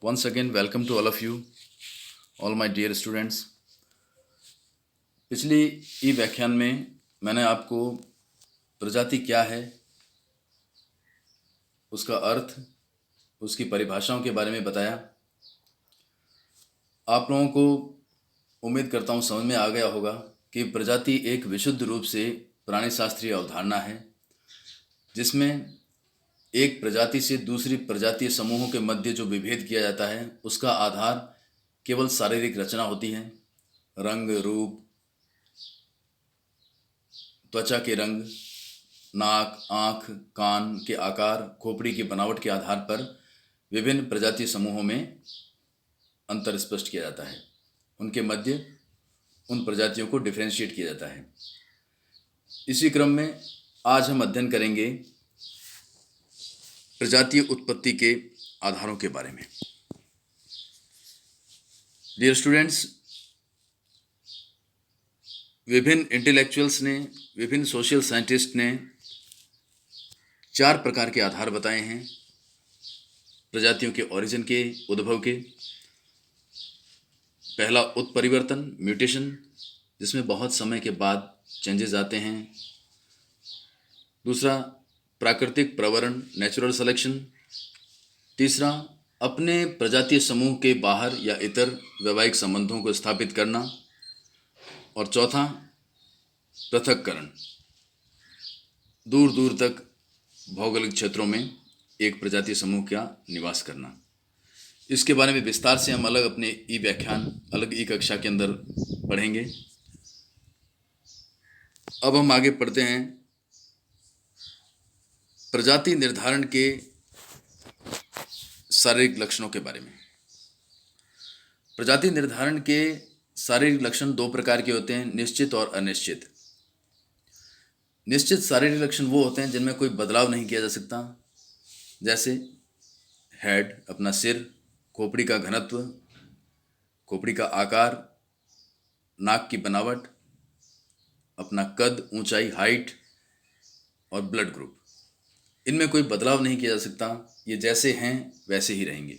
Once again, welcome to all of you, all my dear students. पिछली ई व्याख्यान में मैंने आपको प्रजाति क्या है, उसका अर्थ, उसकी परिभाषाओं के बारे में बताया। आप लोगों को उम्मीद करता हूँ समझ में आ गया होगा कि प्रजाति एक विशुद्ध रूप से प्राणी शास्त्रीय अवधारणा है, जिसमें एक प्रजाति से दूसरी प्रजातीय समूहों के मध्य जो विभेद किया जाता है उसका आधार केवल शारीरिक रचना होती है। रंग, रूप, त्वचा के रंग, नाक, आँख, कान के आकार, खोपड़ी की बनावट के आधार पर विभिन्न प्रजातीय समूहों में अंतर स्पष्ट किया जाता है। उनके मध्य उन प्रजातियों को डिफरेंशिएट किया जाता है। इसी क्रम में आज हम अध्ययन करेंगे प्रजातीय उत्पत्ति के आधारों के बारे में। डियर स्टूडेंट्स, विभिन्न इंटेलेक्चुअल्स ने, विभिन्न सोशल साइंटिस्ट ने 4 प्रकार के आधार बताए हैं प्रजातियों के ओरिजिन के, उद्भव के। पहला उत्परिवर्तन, म्यूटेशन, जिसमें बहुत समय के बाद चेंजेस आते हैं। दूसरा प्राकृतिक प्रवरण, नेचुरल सिलेक्शन। तीसरा अपने प्रजातीय समूह के बाहर या इतर वैवाहिक संबंधों को स्थापित करना। और चौथा पृथक्करण, दूर दूर तक भौगोलिक क्षेत्रों में एक प्रजातीय समूह का निवास करना। इसके बारे में विस्तार से हम अलग अपने ई व्याख्यान, अलग ई कक्षा के अंदर पढ़ेंगे। अब हम आगे पढ़ते हैं प्रजाति निर्धारण के शारीरिक लक्षणों के बारे में। प्रजाति निर्धारण के शारीरिक लक्षण 2 प्रकार के होते हैं, निश्चित और अनिश्चित। निश्चित शारीरिक लक्षण वो होते हैं जिनमें कोई बदलाव नहीं किया जा सकता, जैसे हेड, अपना सिर, खोपड़ी का घनत्व, खोपड़ी का आकार, नाक की बनावट, अपना कद, ऊंचाई, हाइट और ब्लड ग्रुप। इनमें कोई बदलाव नहीं किया जा सकता, ये जैसे हैं वैसे ही रहेंगे।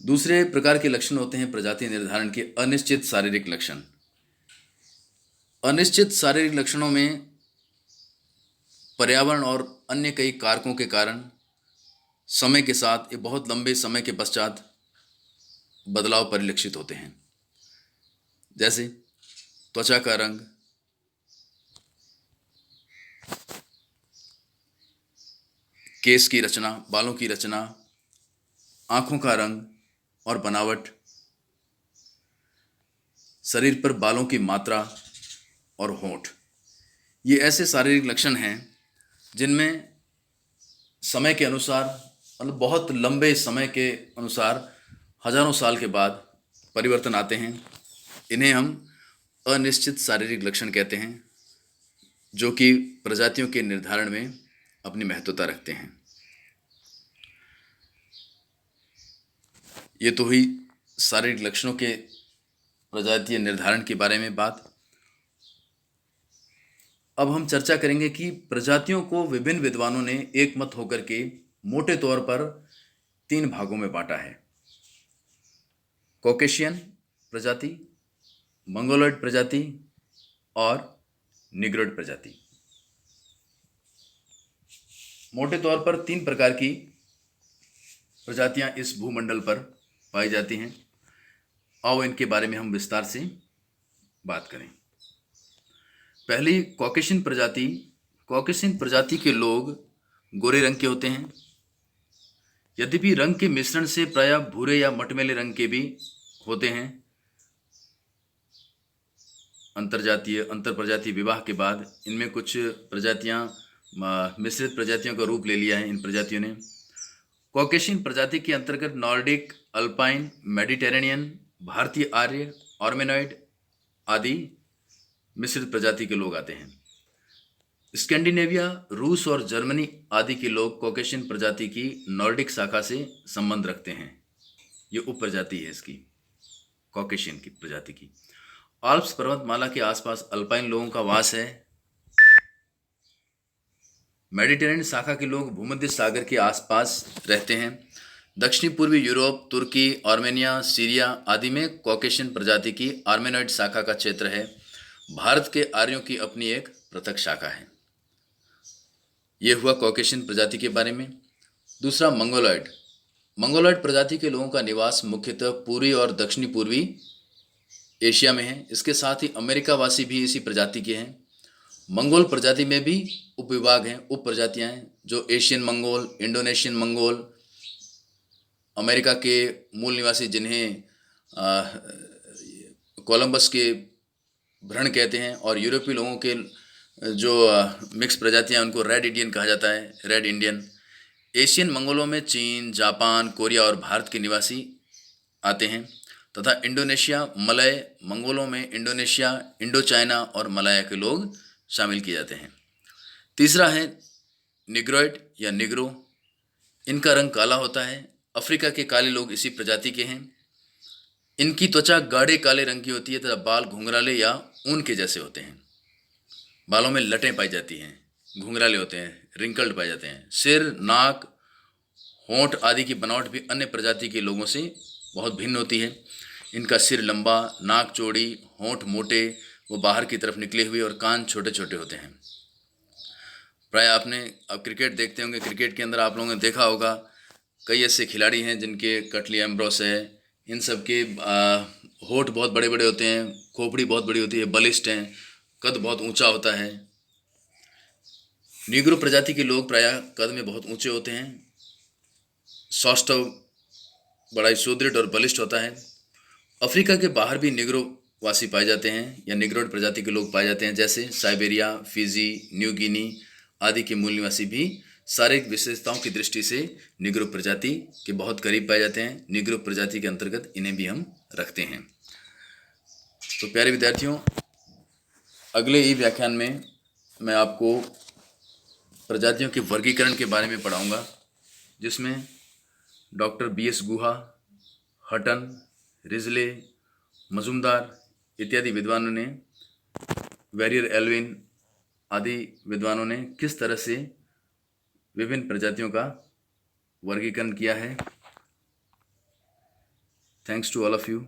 दूसरे प्रकार के लक्षण होते हैं प्रजाति निर्धारण के अनिश्चित शारीरिक लक्षण। अनिश्चित शारीरिक लक्षणों में पर्यावरण और अन्य कई कारकों के कारण समय के साथ, एक बहुत लंबे समय के पश्चात बदलाव परिलक्षित होते हैं, जैसे त्वचा का रंग, केस की रचना, बालों की रचना, आँखों का रंग और बनावट, शरीर पर बालों की मात्रा और होंठ। ये ऐसे शारीरिक लक्षण हैं जिनमें समय के अनुसार, मतलब बहुत लंबे समय के अनुसार, हजारों साल के बाद परिवर्तन आते हैं। इन्हें हम अनिश्चित शारीरिक लक्षण कहते हैं, जो कि प्रजातियों के निर्धारण में अपनी महत्वता रखते हैं। ये तो हुई शारीरिक लक्षणों के प्रजातीय निर्धारण के बारे में बात। अब हम चर्चा करेंगे कि प्रजातियों को विभिन्न विद्वानों ने एकमत होकर के मोटे तौर पर 3 भागों में बांटा है: कॉकेशियन प्रजाति, मंगोलॉइड प्रजाति और निग्रोइड प्रजाति। मोटे तौर पर 3 प्रकार की प्रजातियां इस भूमंडल पर पाई जाती हैं। आओ इनके बारे में हम विस्तार से बात करें। पहली कॉकेशियन प्रजाति। कॉकेशियन प्रजाति के लोग गोरे रंग के होते हैं, यद्यपि रंग के मिश्रण से प्रायः भूरे या मटमैले रंग के भी होते हैं। अंतर प्रजातीय विवाह के बाद इनमें कुछ प्रजातियां मिश्रित प्रजातियों का रूप ले लिया है इन प्रजातियों ने। कॉकेशियन प्रजाति के अंतर्गत नॉर्डिक, अल्पाइन, मेडिटेरेनियन, भारतीय आर्य, ऑर्मेनॉइड आदि मिश्रित प्रजाति के लोग आते हैं। स्कैंडिनेविया, रूस और जर्मनी आदि के लोग कॉकेशियन प्रजाति की नॉर्डिक शाखा से संबंध रखते हैं। ये उप प्रजाति है इसकी, कॉकेशियन की प्रजाति की। आल्प्स पर्वतमाला के आसपास अल्पाइन लोगों का वास है। मेडिटेरेनियन शाखा के लोग भूमध्य सागर के आसपास रहते हैं। दक्षिणी पूर्वी यूरोप, तुर्की, आर्मेनिया, सीरिया आदि में कॉकेशियन प्रजाति की आर्मेनॉइड शाखा का क्षेत्र है। भारत के आर्यों की अपनी एक पृथक शाखा है। ये हुआ कॉकेशियन प्रजाति के बारे में। दूसरा, मंगोलॉइड। मंगोलॉइड प्रजाति के लोगों का निवास मुख्यतः पूर्वी और दक्षिणी पूर्वी एशिया में है। इसके साथ ही अमेरिका वासी भी इसी प्रजाति के हैं। मंगोल प्रजाति में भी उपविभाग हैं, उप प्रजातियां हैं, जो Asian Mongol, Indonesian Mongol, America के मूल निवासी जिन्हें कोलंबस के भ्रण कहते हैं, और यूरोपीय लोगों के जो मिक्स प्रजातियां उनको रेड इंडियन कहा जाता है, रेड इंडियन। एशियन मंगोलों में चीन, जापान, कोरिया और भारत के निवासी आते हैं, तथा इंडोनेशिया मलय मंगोलों में इंडोनेशिया, इंडो चाइना और मलाया के लोग शामिल किए जाते हैं। तीसरा है निग्रोइड या निग्रो। इनका रंग काला होता है। अफ्रीका के काले लोग इसी प्रजाति के हैं। इनकी त्वचा गाढ़े काले रंग की होती है तथा बाल घुंघराले या ऊन के जैसे होते हैं। बालों में लटें पाई जाती हैं, घुंघराले होते हैं, रिंकल्ड पाए जाते हैं। सिर, नाक, होंठ आदि की बनावट भी अन्य प्रजाति के लोगों से बहुत भिन्न होती है। इनका सिर लंबा, नाक चौड़ी, होंठ मोटे व बाहर की तरफ निकले हुए और कान छोटे छोटे होते हैं। प्राय आपने अब क्रिकेट देखते होंगे, क्रिकेट के अंदर आप लोगों ने देखा होगा कई ऐसे खिलाड़ी हैं जिनके कटली एम्ब्रोस है, इन सब के होठ बहुत बड़े बड़े होते हैं, खोपड़ी बहुत बड़ी होती है, बलिष्ठ हैं, कद बहुत ऊंचा होता है। नीग्रो प्रजाति के लोग प्रायः कद में बहुत ऊंचे होते हैं। सौष्ठव बड़ा ही सुदृढ़ और बलिष्ठ होता है। अफ्रीका के बाहर भी निग्रो वासी पाए जाते हैं या निग्रोइड प्रजाति के लोग पाए जाते हैं, जैसे साइबेरिया, फिजी, न्यू गिनी आदि के मूल निवासी भी शारीरिक विशेषताओं की दृष्टि से निग्रो प्रजाति के बहुत करीब पाए जाते हैं। निग्रो प्रजाति के अंतर्गत इन्हें भी हम रखते हैं। तो प्यारे विद्यार्थियों, अगले ई व्याख्यान में मैं आपको प्रजातियों के वर्गीकरण के बारे में पढ़ाऊंगा, जिसमें डॉक्टर BS गुहा, हटन, रिजले, मजुमदार इत्यादि विद्वानों ने, वेरियर एल्विन आदि विद्वानों ने किस तरह से विभिन्न प्रजातियों का वर्गीकरण किया है। Thanks to all of you.